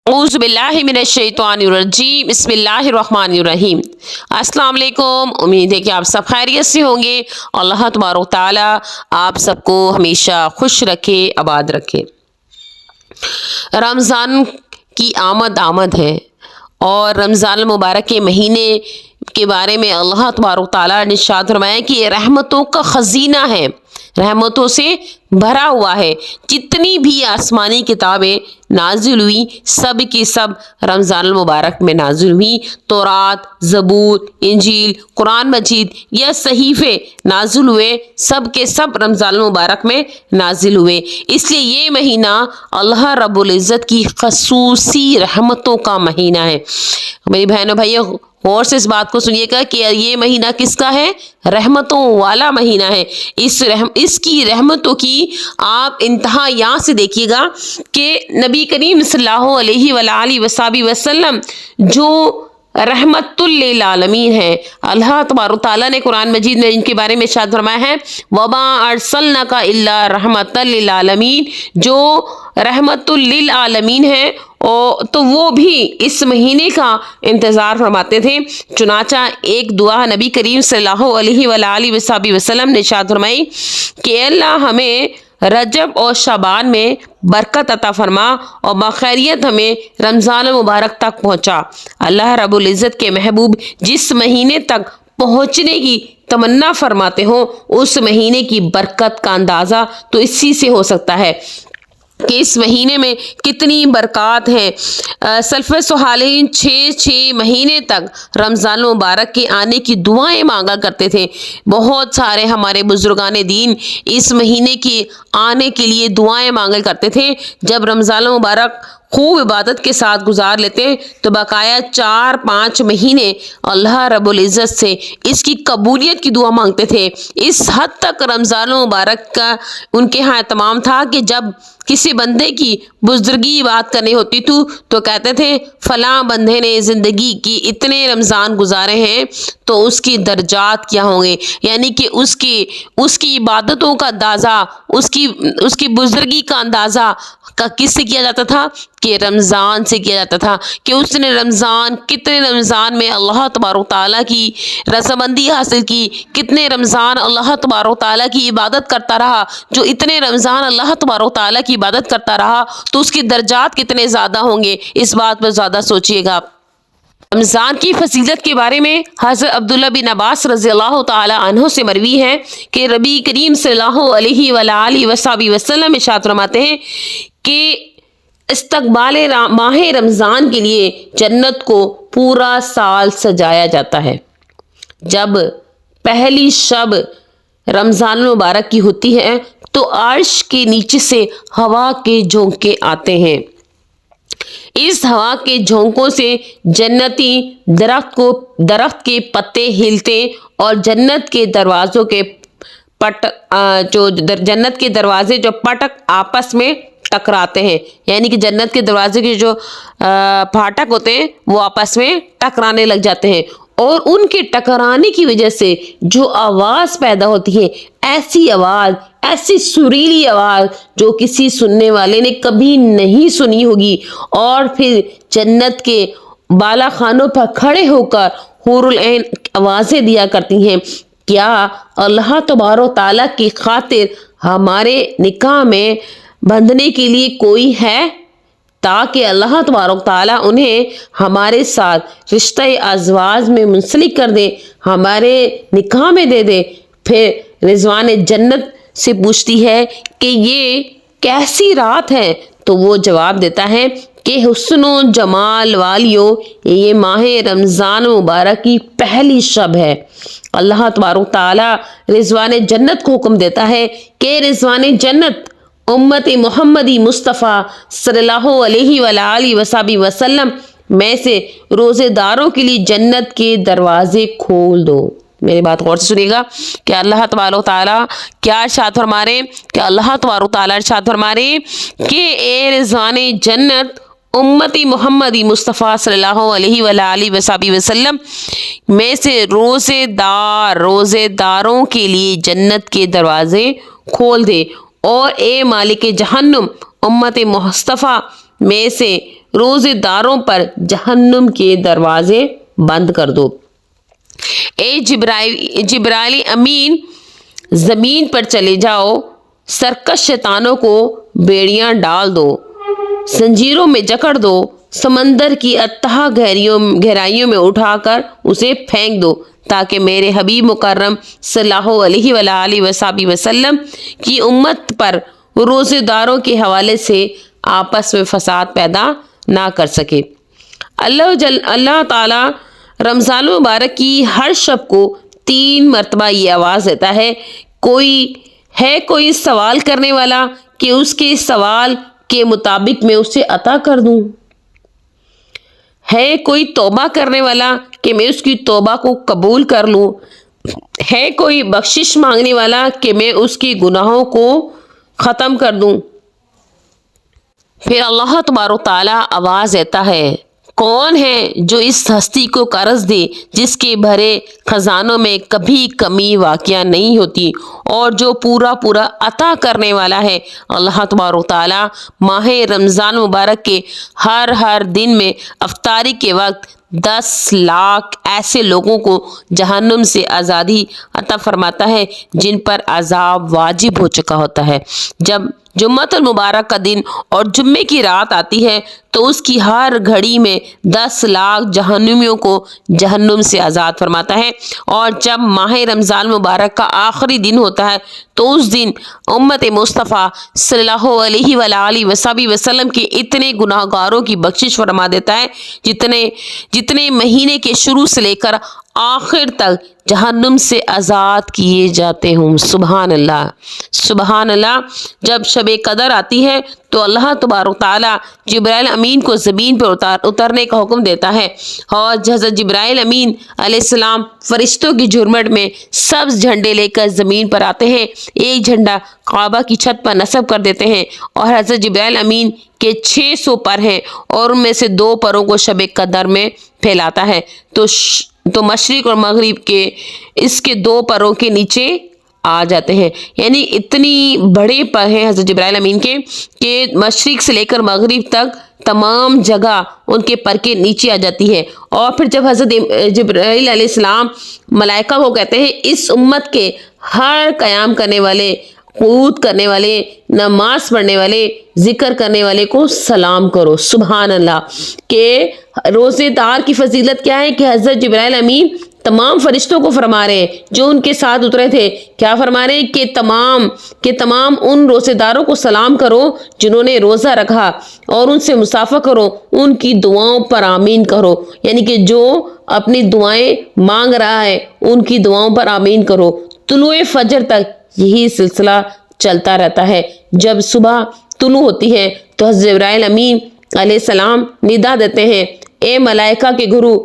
औज़ु बिल्लाहि मिनश्शैतानिर्रजीम बिस्मिल्लाहिर्रहमानिर्रहीम। अस्सलाम वालेकुम। उम्मीद है कि आप सब खैरियत से होंगे। अल्लाह तबारक तआला आप सबको हमेशा खुश रखे, आबाद रखे। रमज़ान की आमद आमद है और रमज़ान मुबारक के महीने के बारे में अल्लाह तबारक तआला ने इरशाद फरमाया कि ये रहमतों का खजीना है, रहमतों से भरा हुआ है। जितनी भी आसमानी किताबें नाजिल हुई सब की सब रमज़ान मुबारक में नाजिल हुई। तौरात, ज़बूर, इंजील, कुरान मजीद या सहीफ़े नाजिल हुए, सब के सब रमज़ान मुबारक में नाजिल हुए। इसलिए ये महीना अल्लाह रब्बुल इज़्ज़त की खसूसी रहमतों का महीना है। मेरी बहनों भाइयों, गौर से इस बात को सुनिएगा कि ये महीना किसका है? रहमतों वाला महीना है। इसकी रहमतों की आप इंतहा यहाँ से देखिएगा कि नबी करीम सल्लल्लाहु अलैहि वसल्लम जो रहमतुल लिल आलमीन है, अल्लाह तबारक तआला ने कुरान मजीद में इनके बारे में इरशाद फरमाया है, वमा अरसलनाका इल्ला रहमतल लिल आलमीन, जो रहमतुल लिल आलमीन है तो वो भी इस महीने का इंतज़ार फरमाते थे। चुनाचा एक दुआ नबी करीम सल्लल्लाहु अलैहि वसल्लम ने इरशाद फरमाई कि अल्लाह हमें रजब और शाबान में बरकत अता फरमा और बखैरियत हमें रमज़ान मुबारक तक पहुँचा। अल्लाह रब्बुल इज़्ज़त के महबूब जिस महीने तक पहुँचने की तमन्ना फरमाते हो उस महीने की बरकत का अंदाज़ा तो इसी से हो सकता है कि इस महीने में कितनी बरक़ात हैं। सल्फ़े सालिहीन 6 महीने तक रमज़ान मुबारक के आने की दुआएं मांगा करते थे। बहुत सारे हमारे बुजुर्गान दीन इस महीने के आने के लिए दुआएं मांगा करते थे। जब रमज़ान मुबारक खूब इबादत के साथ गुजार लेते तो बकाया 4-5 महीने अल्लाह रब्बुल इज़्ज़त से इसकी कबूलियत की दुआ मांगते थे। इस हद तक रमज़ान मुबारक का उनके यहाँ एहतमाम था कि जब किसी बंदे की बुजुर्गी बात करनी होती थी तो कहते थे फलां बंदे ने ज़िंदगी की इतने रमज़ान गुजारे हैं तो उसकी दर्जात क्या होंगे, यानी कि उसकी इबादतों का अंदाज़ा, उसकी बुजुर्गी का अंदाज़ा किससे किया जाता था? कि रमज़ान से किया जाता था कि उसने कितने रमज़ान में अल्लाह तबारक तआला की रज़ामंदी हासिल की, कितने रमज़ान अल्लाह तबारक तआला की इबादत करता रहा। जो इतने रमज़ान अल्लाह तबारक तआला की इबादत करता रहा तो उसके दर्जात कितने ज़्यादा होंगे, इस बात पर ज़्यादा सोचिएगा। रमज़ान की फजीलत के बारे में हज़रत अब्दुल्ला बिन अब्बास रज़ियल्लाहु तआला अन्हु से मरवी है कि नबी करीम सल्लल्लाहु अलैहि वसल्लम इरशाद फरमाते हैं कि इस्तक़बाल माह रमज़ान के लिए जन्नत को पूरा साल सजाया जाता है। जब पहली शब रमज़ान मुबारक की होती है तो अर्श के नीचे से हवा के झोंके आते हैं। इस हवा के झोंकों से जन्नती दरख्त के पत्ते हिलते और जन्नत के दरवाजे जो पटक आपस में टकराते हैं, यानी कि जन्नत के दरवाजे के जो फाटक होते हैं वो आपस में टकराने लग जाते हैं और उनके टकराने की वजह से जो आवाज़ पैदा होती है, ऐसी आवाज़, ऐसी सुरीली आवाज़ जो किसी सुनने वाले ने कभी नहीं सुनी होगी। और फिर जन्नत के बाला खानों पर खड़े होकर हूरुल ऐन आवाज़ें दिया करती हैं, क्या अल्लाह तबारक तआला की खातिर हमारे निकाह में बंधने के लिए कोई है, ताकि अल्लाह तबारक तआला उन्हें हमारे साथ रिश्ता अज़वाज में मुंसलिक कर दे, हमारे निकाह में दे दे। फिर रिजवान जन्नत से पूछती है कि ये कैसी रात है, तो वो जवाब देता है कि हुस्नो जमाल वालियों, ये माह रमज़ान मुबारक की पहली शब है। अल्लाह तबारक तआला रिजवान जन्नत को हुक्म देता है कि रिजवान जन्नत उम्मत मोहम्मदी मुस्तफ़ा सल्लल्लाहु अलैहि वसल्लम में से रोज़ेदारों के लिए जन्नत के दरवाजे खोल दो। मेरी बात गौर से सुनिएगा कि अल्लाह तबारक तआला क्या इरशाद फरमा रहे हैं कि अल्लाह तबारक तआला इरशाद फरमा रहे हैं कि ए रिज़वान जन्नत उम्मती मोहम्मदी मुस्तफ़ा सल्लल्लाहु अलैहि वसल्लम में से रोज़ेदारों के लिए जन्नत के दरवाजे खोल दे और ए मालिक जहन्नुम उम्मत मुस्तफ़ा में से روزے داروں پر جہنم کے دروازے بند کر دو۔ اے جبرائیل امین، زمین پر چلے جاؤ، سرکش شیطانوں کو بیڑیاں ڈال دو، زنجیروں میں جکڑ دو، سمندر کی اتھاہ گہرائیوں میں اٹھا کر اسے پھینک دو، تاکہ میرے حبیب مکرم صلی اللہ علیہ وآلہ وسلم کی امت پر روزے داروں کے حوالے سے آپس میں فساد پیدا نہ کر سکے۔ اللہ تعالیٰ رمضان المبارک کی ہر شب کو 3 مرتبہ یہ آواز دیتا ہے، کوئی سوال کرنے والا کہ اس کے سوال کے مطابق میں اسے عطا کر دوں؟ ہے کوئی توبہ کرنے والا کہ میں اس کی توبہ کو قبول کر لوں؟ ہے کوئی بخشش مانگنے والا کہ میں اس کی گناہوں کو ختم کر دوں؟ پھر اللہ تبارک تعالیٰ آواز دیتا ہے، کون ہے جو اس ہستی کو قرض دے جس کے بھرے خزانوں میں کبھی کمی واقع نہیں ہوتی، اور جو پورا عطا کرنے والا ہے۔ اللہ تبارک تعالیٰ ماہ رمضان مبارک کے ہر دن میں افطاری کے وقت 10 لاکھ ایسے لوگوں کو جہنم سے آزادی عطا فرماتا ہے جن پر عذاب واجب ہو چکا ہوتا ہے۔ جب جمعۃ المبارک کا دن اور جمعے کی رات آتی ہے تو اس کی ہر گھڑی میں 10 لاکھ جہنمیوں کو جہنم سے آزاد فرماتا ہے، اور جب ماہ رمضان مبارک کا آخری دن ہوتا ہے تو اس دن امت مصطفیٰ صلی اللہ علیہ وآلہ وسلم کے اتنے گناہ گاروں کی بخشش فرما دیتا ہے جتنے مہینے کے شروع سے لے کر آخر تک جہنم سے آزاد کیے جاتے ہوں۔ سبحان اللہ، سبحان اللہ۔ جب شب قدر آتی ہے تو اللہ تبارک تعالیٰ جبرائیل امین کو زمین پر اترنے کا حکم دیتا ہے، اور حضرت جبرائیل امین علیہ السلام فرشتوں کی جھرمٹ میں سبز جھنڈے لے کر زمین پر آتے ہیں، ایک جھنڈا کعبہ کی چھت پر نصب کر دیتے ہیں، اور حضرت جبرائیل امین کے 600 پر ہیں اور ان میں سے 2 پروں کو شب قدر میں پھیلاتا ہے تو مشرق اور مغرب کے اس کے 2 پروں کے نیچے آ جاتے ہیں، یعنی اتنی بڑے پر ہیں حضرت جبرائیل امین کے کہ مشرق سے لے کر مغرب تک تمام جگہ ان کے پر کے نیچے آ جاتی ہے۔ اور پھر جب حضرت جبرائیل علیہ السلام ملائکہ کو کہتے ہیں اس امت کے ہر قیام کرنے والے، قعود کرنے والے، نماز پڑھنے والے، ذکر کرنے والے کو سلام کرو۔ سبحان اللہ، کہ روزے دار کی فضیلت کیا ہے کہ حضرت جبرائیل امین تمام فرشتوں کو فرما رہے ہیں جو ان کے ساتھ اترے تھے، کیا فرما رہے ہیں کہ تمام ان روزے داروں کو سلام کرو جنہوں نے روزہ رکھا، اور ان سے مصافحہ کرو، ان کی دعاؤں پر آمین کرو، یعنی کہ جو اپنی دعائیں مانگ رہا ہے ان کی دعاؤں پر آمین کرو۔ طلوع فجر تک یہی سلسلہ چلتا رہتا ہے۔ جب صبح طلوع ہوتی ہے تو حضرت جبرائیل امین علیہ السلام ندا دیتے ہیں، اے ملائکہ کے گھرو،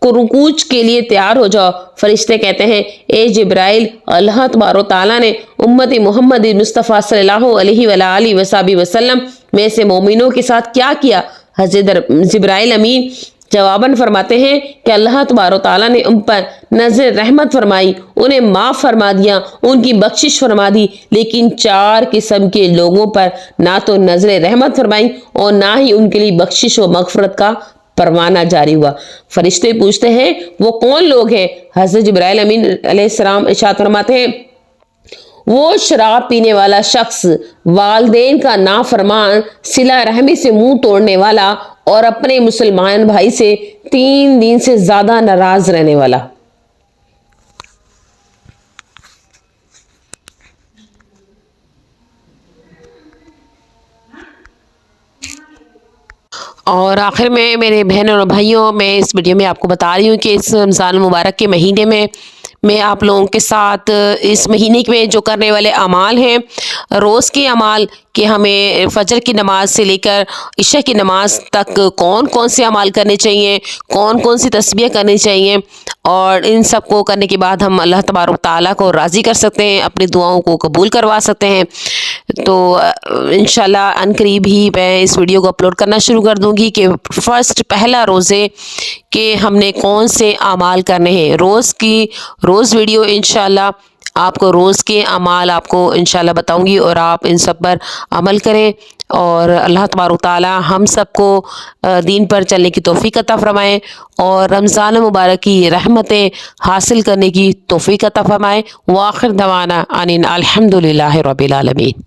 رکوع کے لیے تیار ہو جاؤ۔ فرشتے کہتے ہیں، اے جبرائیل، اللہ تبارک تعالیٰ نے امت محمد مصطفیٰ صلی اللہ علیہ وآلہ وسلم میں سے مومنوں کے ساتھ کیا کیا؟ حضرت جبرائیل امین جواباً فرماتے ہیں کہ اللہ تبارک تعالیٰ نے ان پر نظر رحمت فرمائی، انہیں معاف فرما دیا، ان کی بخشش فرما دی، لیکن 4 قسم کے لوگوں پر نہ تو نظر رحمت فرمائی اور نہ ہی ان کے لیے بخشش و مغفرت کا پروانہ جاری ہوا۔ فرشتے پوچھتے ہیں وہ کون لوگ ہیں؟ حضرت جبرائیل امین علیہ السلام ارشاد فرماتے ہیں، وہ شراب پینے والا شخص، والدین کا نافرمان، صلہ رحمی سے منہ توڑنے والا، اور اپنے مسلمان بھائی سے 3 دن سے زیادہ ناراض رہنے والا۔ اور آخر میں میرے بہنوں اور بھائیوں، میں اس ویڈیو میں آپ کو بتا رہی ہوں کہ اس رمضان المبارک کے مہینے میں آپ لوگوں کے ساتھ اس مہینے میں جو کرنے والے اعمال ہیں، روز کے اعمال، کہ ہمیں فجر کی نماز سے لے کر عشاء کی نماز تک کون کون سے اعمال کرنے چاہیے، کون کون سی تسبیح کرنی چاہیے، اور ان سب کو کرنے کے بعد ہم اللہ تبارک تعالیٰ کو راضی کر سکتے ہیں، اپنی دعاؤں کو قبول کروا سکتے ہیں۔ تو انشاءاللہ عنقریب ہی میں اس ویڈیو کو اپلوڈ کرنا شروع کر دوں گی کہ پہلا روزے کہ ہم نے کون سے اعمال کرنے ہیں۔ روز ویڈیو انشاءاللہ آپ کو روز کے اعمال آپ کو انشاءاللہ بتاؤں گی، اور آپ ان سب پر عمل کریں، اور اللہ تبارک و تعالی ہم سب کو دین پر چلنے کی توفیق عطا فرمائے، اور رمضان مبارک کی رحمتیں حاصل کرنے کی توفیق عطا فرمائے۔ وآخر دعوانا ان الحمد للہ رب العالمین۔